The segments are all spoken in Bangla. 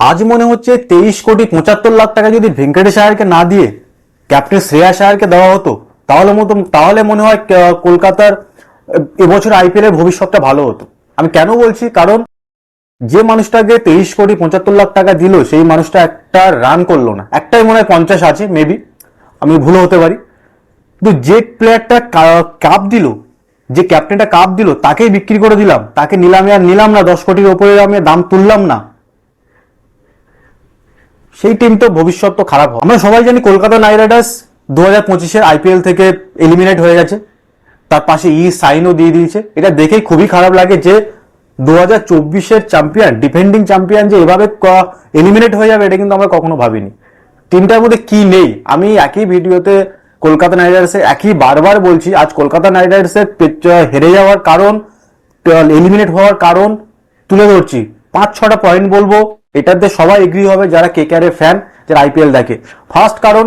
আজ মনে হচ্ছে 23,75,00,000 টাকা যদি ভেঙ্কটেশ আয়ারকে না দিয়ে ক্যাপ্টেন শ্রেয়াস আয়ারকে দেওয়া হতো তাহলে মনে হয় কলকাতার এবছর আইপিএল এর ভবিষ্যৎটা ভালো হতো। আমি কেন বলছি, কারণ যে মানুষটাকে 23,75,00,000 টাকা দিল সেই মানুষটা একটা রান করলো না, একটাই মনে হয় 50 আছে মেবি, আমি ভুল হতে পারি। কিন্তু যে প্লেয়ারটা কাপ দিল, যে ক্যাপ্টেনটা কাপ দিল, তাকেই বিক্রি করে দিলাম, তাকে নিলামে আর নিলাম না, 10 কোটির ওপরে আমি দাম তুললাম না, সেই টিম তো ভবিষ্যৎ তো খারাপ হবে। আমরা সবাই জানি কলকাতা নাইট রাইডার্স 2025-এর আইপিএল থেকে এলিমিনেট হয়ে গেছে, তার পাশে সাইনও দিয়ে দিয়েছে। এটা দেখেই খুবই খারাপ লাগে যে 2024-এর চ্যাম্পিয়ন, ডিফেন্ডিং চ্যাম্পিয়ন যে এভাবে এলিমিনেট হয়ে যাবে, এটা কিন্তু আমরা কখনো ভাবিনি। টিমটার মধ্যে কি নেই, আমি একই ভিডিওতে কলকাতা নাইট রাইডার্সের একই বারবার বলছি। আজ কলকাতা নাইট রাইডার্সের হেরে যাওয়ার কারণ, এলিমিনেট হওয়ার কারণ তুলে ধরছি, 5-6টা পয়েন্ট বলবো, এটাতে সবাই এগ্রি হবে যারা কেকেআর এর ফ্যান, যারা আইপিএল দেখে। ফার্স্ট কারণ,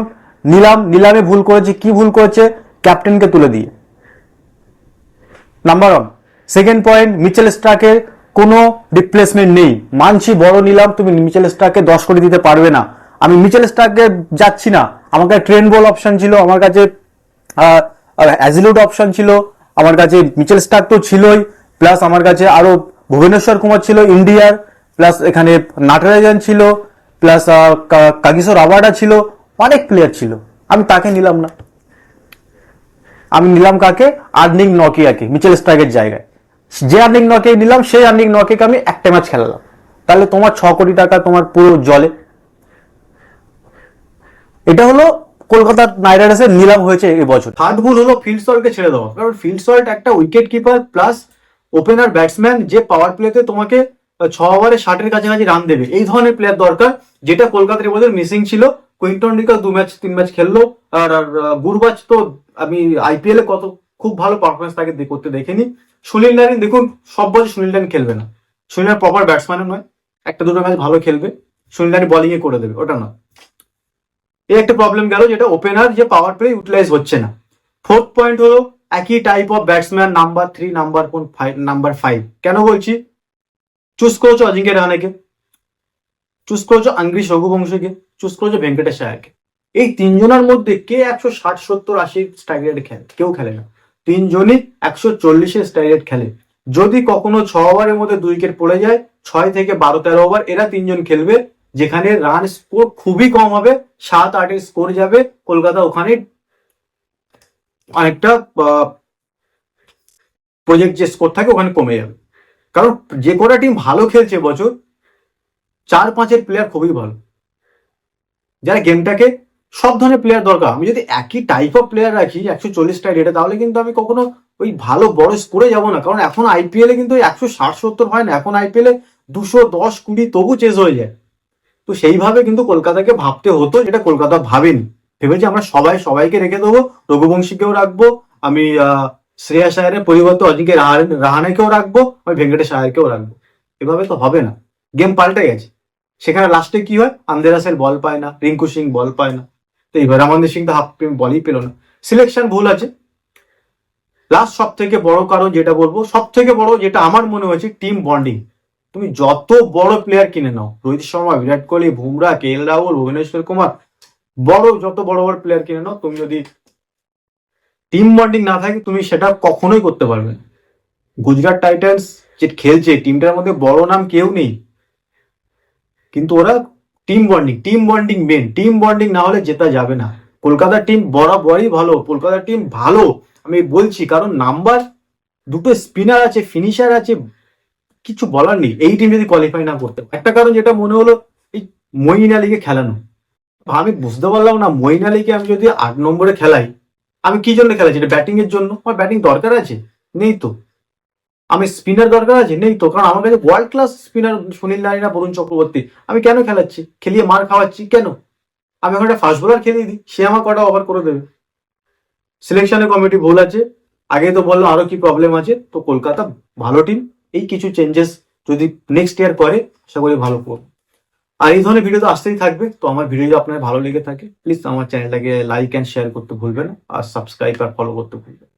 নিলামে ভুল করেছে। কি ভুল করেছে? ক্যাপ্টেনকে তুলে দিয়ে, number one. Second point, Mitchell স্টার্কের কোনো রিপ্লেসমেন্ট নেই। মানছি বড় নিলাম, তুমি মিচেল স্টার্ককে 10 কোটি দিতে পারবে না, আমি মিচেল স্টার্ককে যাচ্ছি না। আমার কাছে ট্রেন্ট বোল্ট অপশন ছিল, আমার কাছে অ্যাজিলুট অপশন ছিল, আমার কাছে মিচেল স্টার্ক তো ছিলই, প্লাস আমার কাছে আরো ভুবনেশ্বর কুমার ছিল ইন্ডিয়ার, প্লাস এখানে নাটরাজন ছিল, প্লাস কাগিসো রাবাডা ছিল, অনেক প্লেয়ার ছিল। আমি তাকে নিলাম না, আমি নিলাম কাকে? আর্নিং নকিয়াকে মিচেল স্টার্কের জায়গায়। যে আর্নিং নকিয়া নিলাম, সেই আর্নিং নকিয়াকে আমি একটা ম্যাচ খেলালাম, তাহলে তোমার 6 কোটি টাকা তোমার পুরো জলে। এটা হলো কলকাতা নাইট রাইডার্সের নিলাম হয়েছে এবছর। থার্ড ভুল হলো ফিল্ড সল্টকে ছেড়ে দেওয়া, কারণ ফিল্ড সল্ট একটা wicket keeper plus opener batsman, যে পাওয়ার প্লেতে তোমাকে 6 ওভারে 60-এর কাছাকাছি রান দেবে, এই ধরনের প্লেয়ার দরকার, যেটা কলকাতার এবছর মিসিং ছিল। কুইন্টন ডিকা 2-3 ম্যাচ খেললো, আর গুরবাজ তো আমি আইপিএল এ খুব ভালো পারফরমেন্স তাকে করতে দেখিনি। সুনীল নারিন দেখুন, সব বছর সুনীল নারিন খেলবে না, সুনীল নারিন প্রপার ব্যাটসম্যানও নয়, একটা দুটো ম্যাচ ভালো খেলবে, সুনীল নারিন বোলিং এ করে দেবে, ওটা না। এই একটা প্রবলেম গেল, যেটা ওপেনার যে পাওয়ার প্লে ইউটিলাইজ হচ্ছে না। ফোর্থ পয়েন্ট হলো একই type of batsman, number 3, number 5। কেন বলছি? চুজ করেছো অজিঙ্ক্য রাহানেকে, চুজ করেছো আঙ্গ্রিস রঘুবংশীকে, চুজ করেছো ভেঙ্কটেশ আয়ারকে। এই তিনজনের মধ্যে কে 160, 70, 80 স্ট্রাইক রেট খেলে? কেউ খেলে না। তিনজনই 140-এর স্ট্রাইক রেট খেলে। যদি কখনো 6 ওভারের মধ্যে 2 উইকেট পড়ে যায়, 6 থেকে 12-13 ওভার এরা তিনজন খেলবে, যেখানে রান স্কোর খুবই কম হবে, 7-8-এর স্কোর যাবে। কলকাতা ওখানে অনেকটা প্রজেক্ট যে স্কোর থাকে ওখানে কমে যাবে, কারণ যে কটা টিম ভালো খেলছে বছর, 4-5-এর প্লেয়ার খুবই ভালো, যারা গেমটাকে, সব ধরনের প্লেয়ার দরকার। আমি যদি একই টাইপ অফ প্লেয়ার রাখি 140টা রেটে, তাহলে কিন্তু আমি কখনো ওই ভালো বড় স্কোরে যাবো না, কারণ এখন আইপিএল এ কিন্তু 160-70 হয় না, এখন আইপিএল এ 210-20 তবু চেজ হয়ে যায়। তো সেইভাবে কিন্তু কলকাতাকে ভাবতে হতো, যেটা কলকাতা ভাবেনি। ভেবেছি আমরা সবাইকে রেখে দেবো, রঘুবংশীকেও রাখবো, আমি শ্রেয়াস আয়ারের পরিবর্তে অজিঙ্ক্য রাহানেকেও রাখবো, আমি ভেঙ্কটেশ আয়ারকেও রাখবো। এভাবে তো হবে না, গেম পাল্টে গেছে। সেখানে লাস্টে কি হয়? আন্দ্রে রাসেল বল পায় না, রিঙ্কু সিং বল পায় না, তো এইবার রামনদীপ সিং তো হাফ বলই পেল না। সিলেকশন ভুল আছে। লাস্ট সব থেকে বড় কারণ যেটা বলবো, সব থেকে বড় যেটা আমার মনে হয়েছে, টিম বন্ডিং। তুমি যত বড় প্লেয়ার কিনে নাও, রোহিত শর্মা, বিরাট কোহলি, বুমরা, কেএল রাহুল, ভুবনেশ্বর কুমার, যত বড় বড় প্লেয়ার কিনে নাও, তুমি যদি টিম বন্ডিং না থাকে, তুমি সেটা কখনোই করতে পারবে না। গুজরাট টাইটান্স যে খেলছে, টিমটার মধ্যে বড় নাম কেউ নেই, কিন্তু ওরা টিম বন্ডিং মেন, টিম বন্ডিং না হলে জেতা যাবে না। কলকাতার টিম বরাবরই ভালো, কলকাতার টিম ভালো আমি বলছি, কারণ নাম্বার দুটো স্পিনার আছে, ফিনিশার আছে, কিছু বলার নেই। এই টিম যদি কোয়ালিফাই না করতে, একটা কারণ যেটা মনে হলো, এই মঈন আলীকে খেলানো, আমি বুঝতে পারলাম না, মঈন আলীকে আমি যদি 8 নম্বরে খেলাই, আমি কি জন্য খেলাচ্ছি? এটা ব্যাটিং এর জন্য? আমার ব্যাটিং দরকার আছে? নেই তো। আমি স্পিনার দরকার আছে? নেই তো, কারণ আমার কাছে world class spinner Sunil Narine, Varun Chakravarthy, আমি কেন খেলাচ্ছি? খেলিয়ে মার খাওয়াচ্ছি কেন? আমি এখন একটা ফাস্ট বোলার খেলিয়ে দিই, সে আমার কটা ওভার করে দেবে। সিলেকশনের কমিটি ভুল আছে, আগে তো বললাম আরো কি প্রবলেম আছে। তো কলকাতা ভালো টিম, এই কিছু চেঞ্জেস যদি নেক্সট ইয়ার করে, আশা করি ভালো করবো। আর এই ধরনের ভিডিও তো আসতেই থাকবে। তো আমার ভিডিও যদি আপনার ভালো লেগে থাকে, প্লিজ আমার চ্যানেলটাকে লাইক অ্যান্ড শেয়ার করতে ভুলবেন না, আর সাবস্ক্রাইব আর ফলো করতে ভুলবেন না।